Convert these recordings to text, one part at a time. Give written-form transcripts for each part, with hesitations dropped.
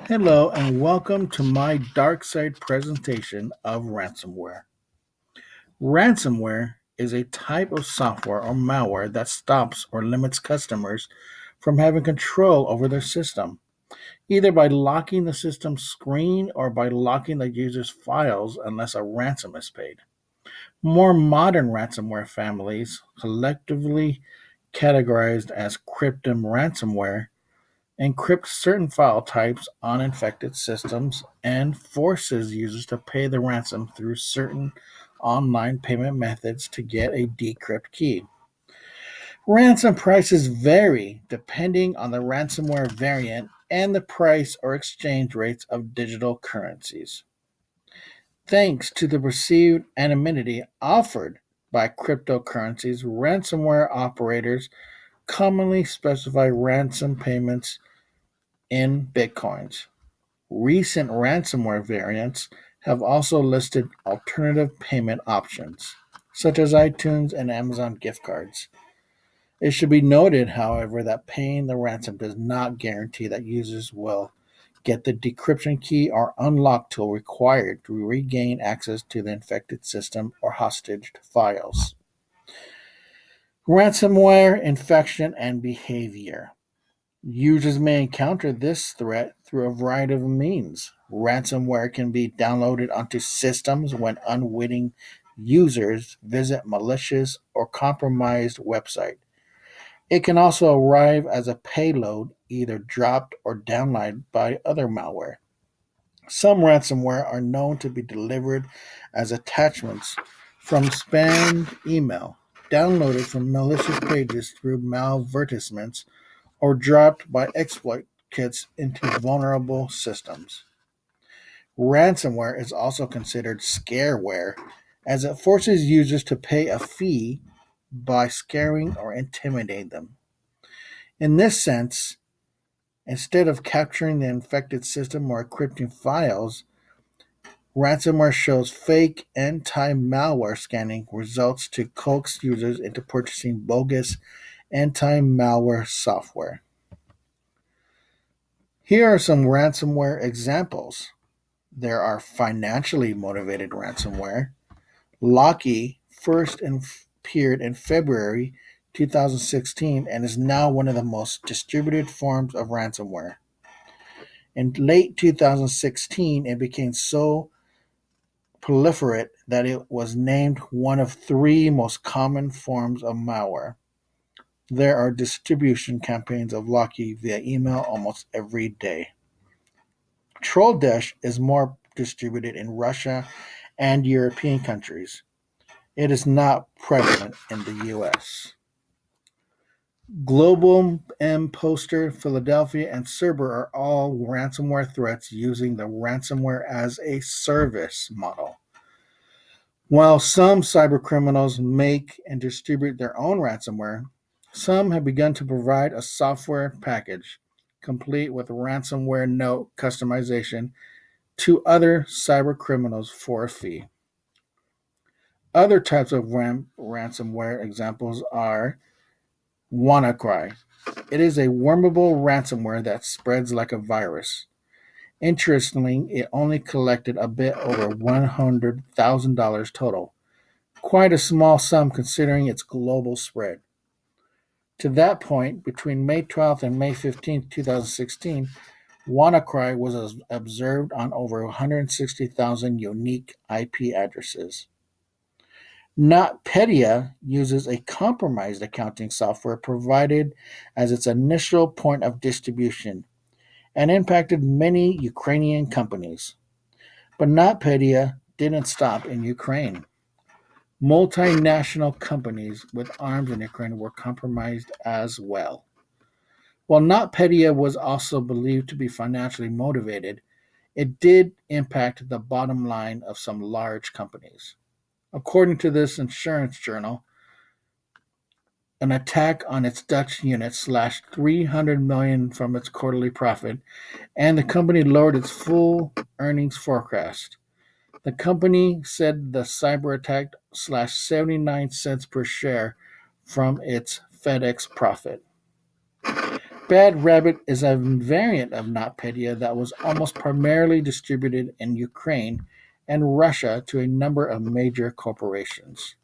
Hello and welcome to my dark side presentation of ransomware. Ransomware is a type of software or malware that stops or limits customers from having control over their system, either by locking the system screen or by locking the user's files unless a ransom is paid. More modern ransomware families, collectively categorized as Cryptum ransomware, encrypts certain file types on infected systems and forces users to pay the ransom through certain online payment methods to get a decrypt key. Ransom prices vary depending on the ransomware variant and the price or exchange rates of digital currencies. Thanks to the perceived anonymity offered by cryptocurrencies, ransomware operators commonly specify ransom payments in bitcoins. Recent ransomware variants have also listed alternative payment options, such as iTunes and Amazon gift cards. It should be noted, however, that paying the ransom does not guarantee that users will get the decryption key or unlock tool required to regain access to the infected system or hostage files. Ransomware infection and behavior. Users may encounter this threat through a variety of means. Ransomware can be downloaded onto systems when unwitting users visit malicious or compromised website. It can also arrive as a payload, either dropped or downloaded by other malware. Some ransomware are known to be delivered as attachments from spam email, downloaded from malicious pages through malvertisements, or dropped by exploit kits into vulnerable systems. Ransomware is also considered scareware as it forces users to pay a fee by scaring or intimidating them. In this sense, instead of capturing the infected system or encrypting files, ransomware shows fake anti-malware scanning results to coax users into purchasing bogus anti-malware software. Here are some ransomware examples. There are financially motivated ransomware. Locky first appeared in February 2016 and is now one of the most distributed forms of ransomware. In late 2016, it became so proliferate that it was named one of three most common forms of malware. There are distribution campaigns of Locky via email almost every day. Troldesh is more distributed in Russia and European countries. It is not prevalent in the US. Global M Poster, Philadelphia, and Cerber are all ransomware threats using the ransomware as a service model. While some cybercriminals make and distribute their own ransomware, some have begun to provide a software package complete with ransomware note customization to other cybercriminals for a fee. Other types of ransomware examples are WannaCry. It is a wormable ransomware that spreads like a virus. Interestingly, it only collected a bit over $100,000 total, quite a small sum considering its global spread. To that point, between May 12th and May 15th, 2016, WannaCry was observed on over 160,000 unique IP addresses. NotPetya uses a compromised accounting software provided as its initial point of distribution and impacted many Ukrainian companies. But NotPetya didn't stop in Ukraine. Multinational companies with arms in Ukraine were compromised as well. While NotPetya was also believed to be financially motivated, it did impact the bottom line of some large companies. According to this insurance journal, an attack on its Dutch unit slashed 300 million from its quarterly profit, and the company lowered its full earnings forecast. The company said the cyber attack slashed 79 cents per share from its FedEx profit. Bad Rabbit is a variant of NotPetya that was almost primarily distributed in Ukraine and Russia to a number of major corporations.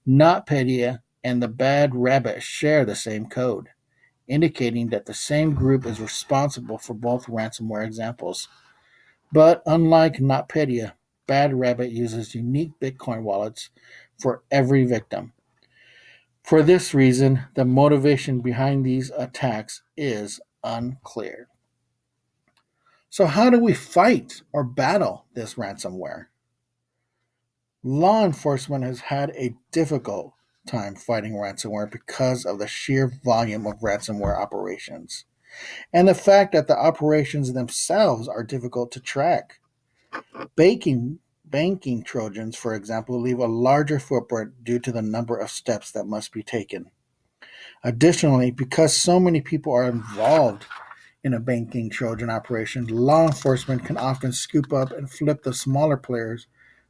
NotPetya and the Bad Rabbit share the same code, indicating that the same group is responsible for both ransomware examples. But unlike NotPetya, Bad Rabbit uses unique Bitcoin wallets for every victim. For this reason, the motivation behind these attacks is unclear. So, how do we fight or battle this ransomware? Law enforcement has had a difficult time fighting ransomware because of the sheer volume of ransomware operations and the fact that the operations themselves are difficult to track. Banking Trojans, for example, leave a larger footprint due to the number of steps that must be taken. Additionally, because so many people are involved in a banking Trojan operation, law enforcement can often scoop up and flip the smaller players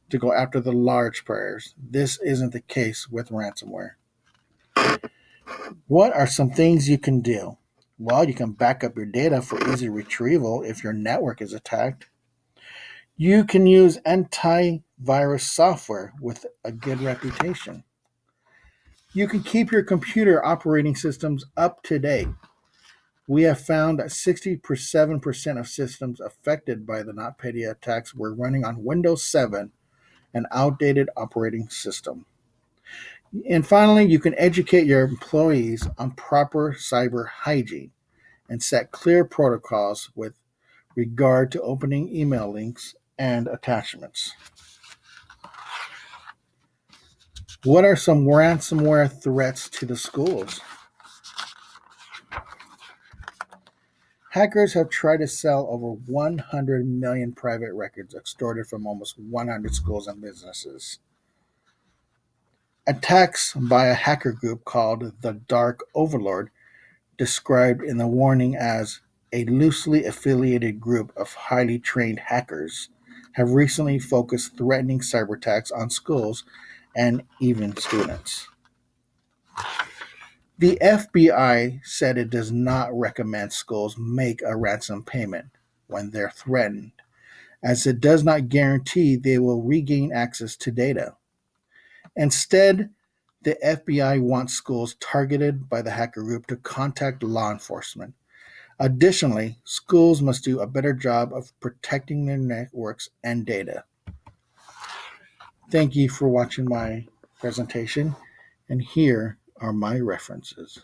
to go after the large players. This isn't the case with ransomware. What are some things you can do? Well, you can back up your data for easy retrieval if your network is attacked. You can use antivirus software with a good reputation. You can keep your computer operating systems up to date. We have found that 67% of systems affected by the NotPetya attacks were running on Windows 7, an outdated operating system. And finally, you can educate your employees on proper cyber hygiene and set clear protocols with regard to opening email links and attachments. What are some ransomware threats to the schools? Hackers have tried to sell over 100 million private records extorted from almost 100 schools and businesses. Attacks by a hacker group called the Dark Overlord, described in the warning as a loosely affiliated group of highly trained hackers, have recently focused threatening cyber attacks on schools and even students. The FBI said it does not recommend schools make a ransom payment when they're threatened, as it does not guarantee they will regain access to data. Instead, the FBI wants schools targeted by the hacker group to contact law enforcement. Additionally, schools must do a better job of protecting their networks and data. Thank you for watching my presentation, and here are my references.